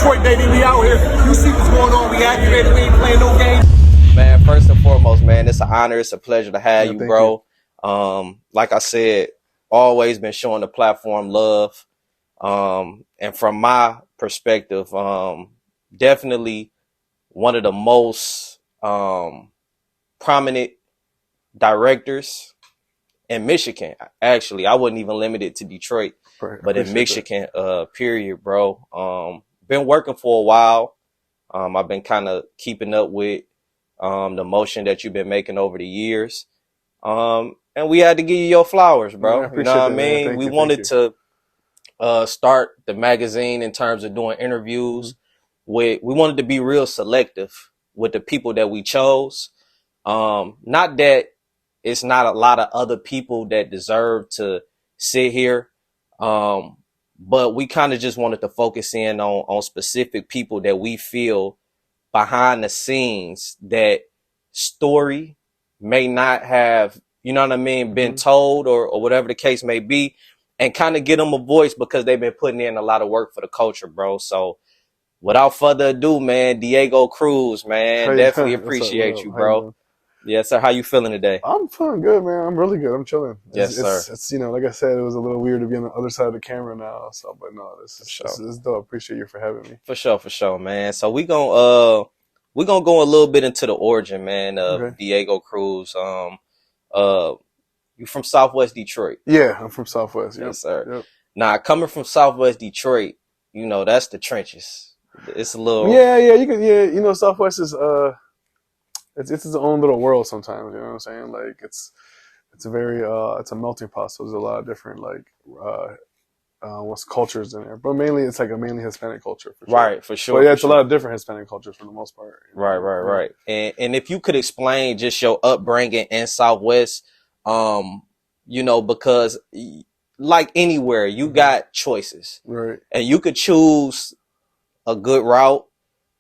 Detroit, baby. We out here. You see what's going on. We activated. We ain't playing no games. Man, first and foremost, man, it's an honor. It's a pleasure to have you, bro. You. Like I said, always been showing the platform love. And from my perspective, definitely one of the most prominent directors in Michigan. Actually, I wouldn't even limit it to Detroit, but in Michigan, period, bro. Been working for a while. I've been kind of keeping up with the motion that you've been making over the years. And we had to give you your flowers, bro. You know what I mean? We wanted to start the magazine in terms of doing interviews. We wanted to be real selective with the people that we chose. Not that it's not a lot of other people that deserve to sit here. But we kind of just wanted to focus in on specific people that we feel behind the scenes that story may not have, you know what I mean, been told or whatever the case may be, and kind of get them a voice because they've been putting in a lot of work for the culture, bro. So without further ado, man, Diego Cruz, man, definitely appreciate you, bro. Yes, sir. How you feeling today? I'm feeling good, man. I'm really good. I'm chilling. Yes, sir. It's, you know, like I said, it was a little weird to be on the other side of the camera now. So, but no, this is dope. Appreciate you for having me. For sure, man. So we're gonna go a little bit into the origin, man, of Diego Cruz. You from Southwest Detroit? Yeah, I'm from Southwest. Yes, sir. Yep. Now, coming from Southwest Detroit, you know, that's the trenches. It's a little you know, Southwest is it's its own little world sometimes, you know what I'm saying? Like it's a very it's a melting pot, so there's a lot of different what's cultures in there. But mainly it's like a mainly Hispanic culture for sure. Right, for sure. But yeah, it's a lot of different Hispanic cultures for the most part. Right. And if you could explain just your upbringing in Southwest, you know, because like anywhere, you got choices. Right. And you could choose a good route.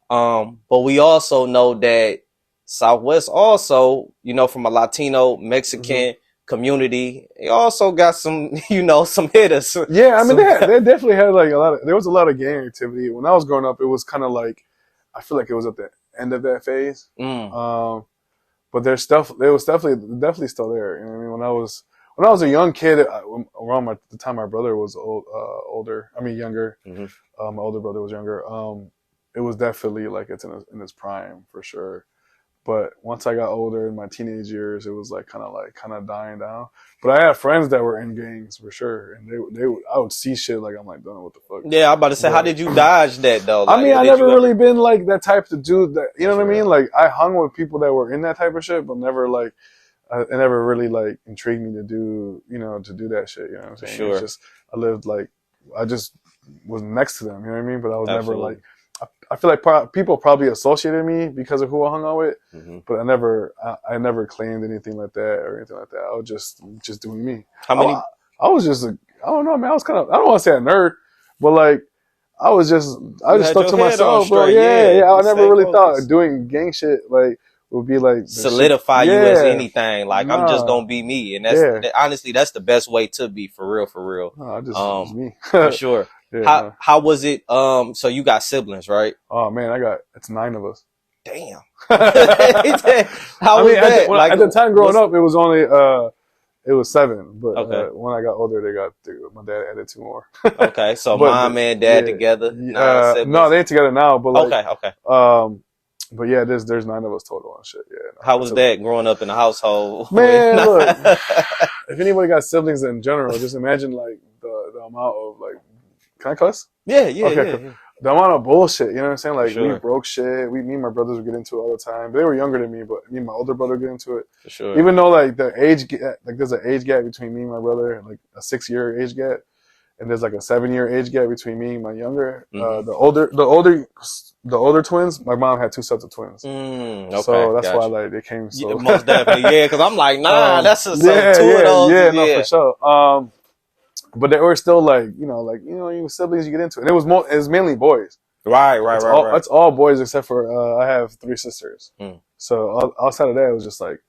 But we also know that Southwest also, you know, from a Latino, Mexican community, they also got some, you know, some hitters. Yeah, I mean, they definitely had like there was a lot of gang activity. When I was growing up, it was kind of like, I feel like it was at the end of that phase. But there's stuff, it was definitely still there. You know what I mean? When I was a young kid, around the time my brother was younger, my older brother was younger. It was definitely like it's in its prime for sure. But once I got older in my teenage years, it was like kind of dying down. But I had friends that were in gangs for sure, and I would see shit like I'm like, don't know what the fuck. Yeah, I'm about to say, how did you dodge that though? Like, I mean, I never really been like that type of dude that, you know what I mean? Like I hung with people that were in that type of shit, but never like it never really like intrigued me to do that shit. You know what I'm saying? Sure. It's just I just was next to them. You know what I mean? But I was never like. I feel like people probably associated me because of who I hung out with, but I never claimed anything like that or anything like that. I was just doing me. How many? I was just I don't know, man. I was kind of, I don't want to say a nerd, but like I just stuck to myself, bro. Yeah. I never really thought doing gang shit like would be like solidify you as anything. Like I'm just gonna be me, and that's honestly that's the best way to be for real. No, I just was me for sure. Yeah, how was it? So you got siblings, right? Oh man, it's 9 of us. Damn. How was that? At the time growing up, it was only it was 7, but when I got older, my dad added 2 more. Okay, so mom and dad together. No, they ain't together now. But like, okay. But yeah, there's 9 of us total and shit. Yeah. No, how was that growing up in the household? Man, look, if anybody got siblings in general, just imagine like the amount of like. Can I cuss? Yeah. The amount of bullshit, you know what I'm saying? Like, we broke shit. Me and my brothers would get into it all the time. They were younger than me, but me and my older brother would get into it. For sure. Even though, like, the age gap, like, there's an age gap between me and my brother, like, a 6-year age gap. And there's, like, a 7-year age gap between me and my younger. The older twins, my mom had 2 sets of twins. Okay, so that's why, like, they came so. Yeah, most definitely, yeah, because I'm like, that's 2 of those. Yeah, no, for sure. But they were still like, you siblings you get into it. And it was mainly boys. Right. It's all boys except for I have 3 sisters. So outside of that, it was just like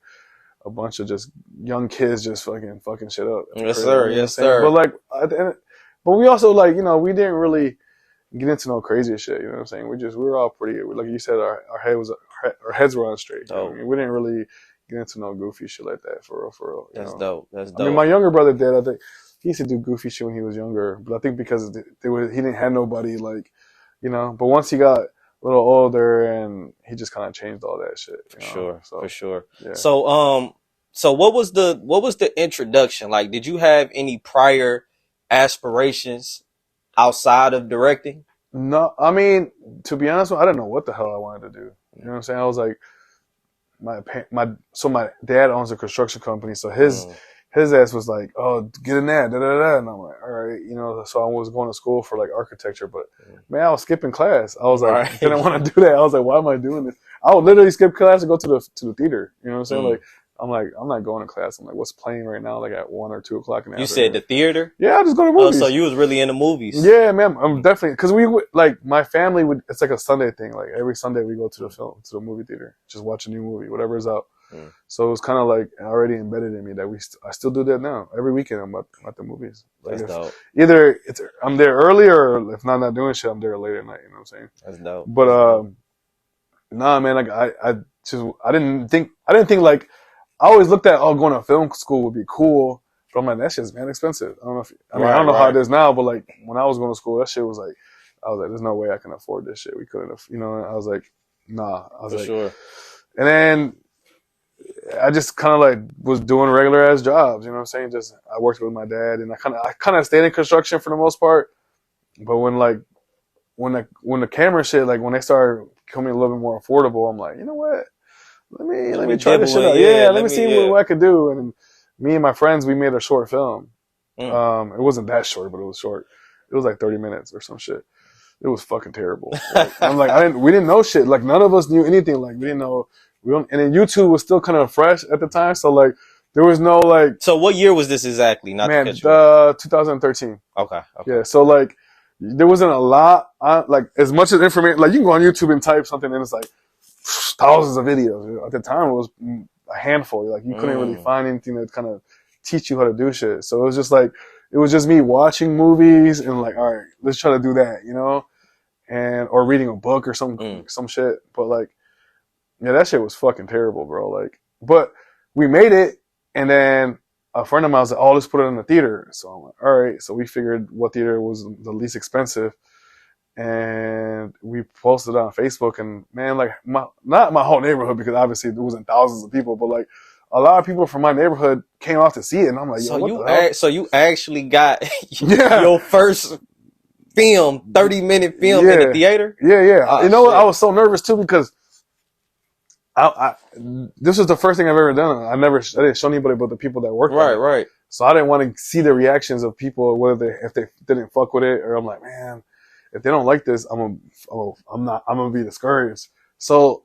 a bunch of just young kids just fucking shit up. Yes, sir. But like, but we also like, we didn't really, getting to know crazy shit. You know what I'm saying? We were all pretty, like you said, our heads were on straight. You know what I mean? We didn't really get into no goofy shit like that for real. That's dope. That's dope. I mean, my younger brother did. I think he used to do goofy shit when he was younger, but I think because he didn't have nobody like, you know. But once he got a little older, and he just kind of changed all that shit. For sure. Yeah. So what was the introduction like? Did you have any prior aspirations outside of directing? No, I mean, to be honest, I didn't know what the hell I wanted to do. You know what I'm saying? I was like, my dad owns a construction company, so his ass was like, oh, get in there, da da da, and I'm like, all right, you know. So I was going to school for like architecture, but man, I was skipping class. I was like, I didn't want to do that. I was like, why am I doing this? I would literally skip class and go to the theater. You know what I'm saying? Like, I'm not going to class. I'm like, what's playing right now? Like at 1 or 2 o'clock in the afternoon. You said the theater? Yeah, I just go to movies. Oh, so you was really into movies? Yeah, man. I'm definitely, because we would, like, my family would. It's like a Sunday thing. Like every Sunday we go to the movie theater, just watch a new movie, whatever is out. So it was kind of like already embedded in me that I still do that now. Every weekend I'm at the movies. Like That's dope. Either I'm there early, or if not doing shit, I'm there later at night. You know what I'm saying? That's dope. But nah, man. Like I didn't think like, I always looked at going to film school would be cool, but I'm like, that shit's man expensive. I don't know I don't know how it is now, but like when I was going to school, that shit was like, I was like, there's no way I can afford this shit. We couldn't have, you know. I was like, nah. I was For like, sure. And then I just kind of like was doing regular ass jobs, you know what I'm saying? Just I worked with my dad, and I kind of stayed in construction for the most part. But when the camera shit, like when they started becoming a little bit more affordable, I'm like, you know what? Let me try this shit out. Yeah, let me see what I could do. And me and my friends, we made a short film. It wasn't that short, but it was short. It was like 30 minutes or some shit. It was fucking terrible. Like, I'm like, we didn't know shit. Like none of us knew anything. Like we didn't know. And then YouTube was still kind of fresh at the time, so like there was no like. So what year was this exactly? 2013. Okay. Yeah, so like there wasn't a lot. Like as much as information, like you can go on YouTube and type something, and it's like thousands of videos. At the time, it was a handful. Like you couldn't really find anything that kind of teach you how to do shit. So it was just like it was just me watching movies and like, all right, let's try to do that, you know, or reading a book or some shit. But like. Yeah, that shit was fucking terrible, bro. Like, but we made it, and then a friend of mine was like, "Oh, let's put it in the theater." So I'm like, "All right." So we figured what theater was the least expensive, and we posted it on Facebook. And man, like, not my whole neighborhood, because obviously there wasn't thousands of people, but like a lot of people from my neighborhood came out to see it, and I'm like, so you actually got your first film, 30-minute film in the theater? Yeah. Oh, you know what? I was so nervous too, because this was the first thing I've ever done. I didn't show anybody but the people that worked on it. Right. So I didn't want to see the reactions of people, if they didn't fuck with it, or I'm like, man, if they don't like this, I'm gonna be discouraged. So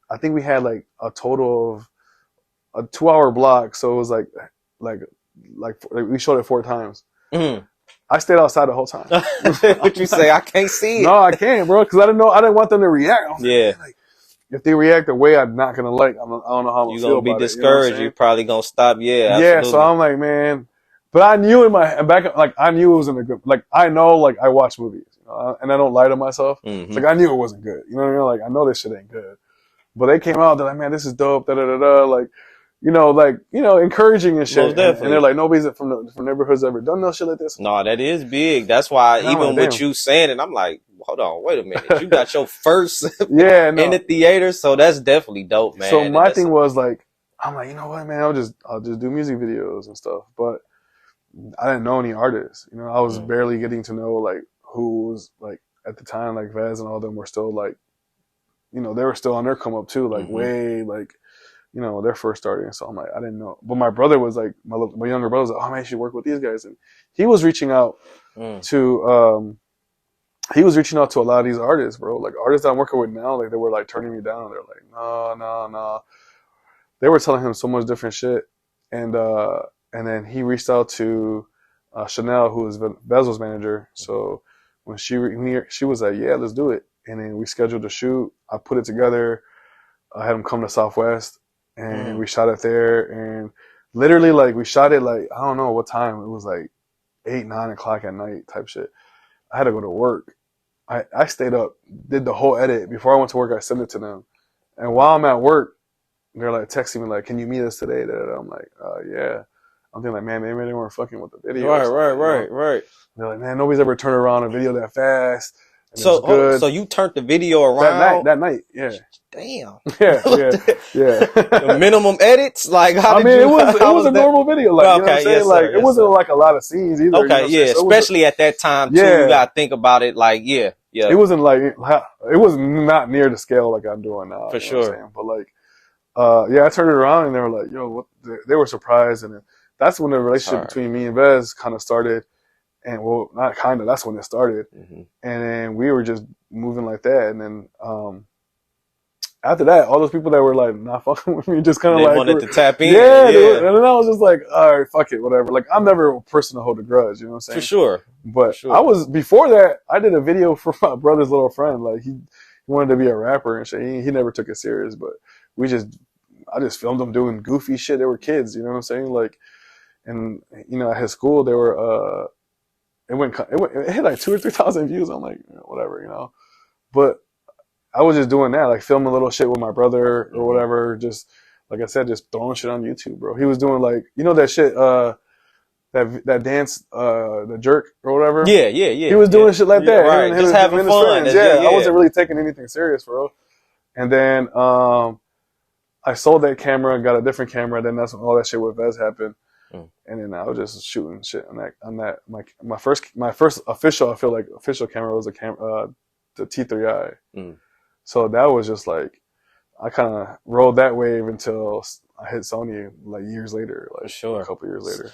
I think we had like a total of a 2-hour block. So it was like we showed it 4 times. I stayed outside the whole time. What you say? I can't see it. No, I can't, bro, because I didn't want them to react. Like, if they react the way I'm not gonna like, I don't know how I'm gonna feel. You're gonna be discouraged. You're probably gonna stop. Yeah. Yeah. So I'm like, man, but I knew in my back, like I knew it wasn't a good. Like I know, like I watch movies, you know, and I don't lie to myself. It's like I knew it wasn't good. You know what I mean? Like I know this shit ain't good. But they came out. They're like, man, this is dope. Da da da da. Like, encouraging and shit. And they're like, nobody's from neighborhoods ever done no shit like this. No, that is big. That's why even with you saying it, I'm like, hold on, wait a minute. You got your first in the theater, so that's definitely dope, man. So my thing was like, I'm like, you know what, man, I'll just do music videos and stuff. But I didn't know any artists. You know, I was barely getting to know like who was like at the time, like Vaz and all them were still like, they were still on their come up too, like way like, they're first starting. So I'm like, I didn't know. But my brother was like, my younger brother was like, oh man, you should work with these guys. And he was reaching out to a lot of these artists, bro. Like artists that I'm working with now, like they were like turning me down. They're like, no. They were telling him so much different shit. And then he reached out to Chanel, who is Vezzo's manager. So when she was like, yeah, let's do it. And then we scheduled a shoot. I put it together. I had him come to Southwest, and we shot it there. And literally, like, we shot it like, I don't know what time. It was like 8, 9 o'clock at night type shit. I had to go to work. I stayed up, did the whole edit before I went to work. I sent it to them, and while I'm at work, they're like texting me like, "Can you meet us today?" I'm like, "Yeah." I'm thinking like, man, maybe they weren't fucking with the video. Right. They're like, man, nobody's ever turned around a video that fast. And So, it was good. so you turned the video around that night, yeah. Damn. Yeah. The minimum edits, like I mean, it was a normal video, like you know what I'm saying. Yes, like sir, it wasn't like a lot of scenes either. Okay, you know so especially at that time too. You gotta think about it, like yeah. It wasn't like it was not near the scale like I'm doing now. For you know what I'm sure. saying? But like, I turned it around and they were like, "Yo, what?" They were surprised, and that's when the relationship between me and Vez kind of started. And well, not kind of. That's when it started, and then we were just moving like that. And then after that, all those people that were like not fucking with me just kind of like wanted to tap in. Yeah. And then I was just like, all right, fuck it, whatever. Like I'm never a person to hold a grudge. You know what I'm saying? For sure. But I was before that. I did a video for my brother's little friend. Like he wanted to be a rapper and shit. He never took it serious, but I just filmed them doing goofy shit. They were kids. You know what I'm saying? Like, and you know, at his school they were. It hit like 2,000 or 3,000 views. I'm like, whatever, you know. But I was just doing that, like filming a little shit with my brother or whatever. Just like I said, just throwing shit on YouTube, bro. He was doing like, you know, that shit, that dance, the jerk or whatever. Yeah. He was doing shit like that, right? Just having fun. I wasn't really taking anything serious, bro. And then I sold that camera, got a different camera. Then that's when all that shit with Vez happened. And then I was just shooting shit on that. My first official camera was the T3i. So that was just like, I kind of rode that wave until I hit Sony like years later, like a couple years later.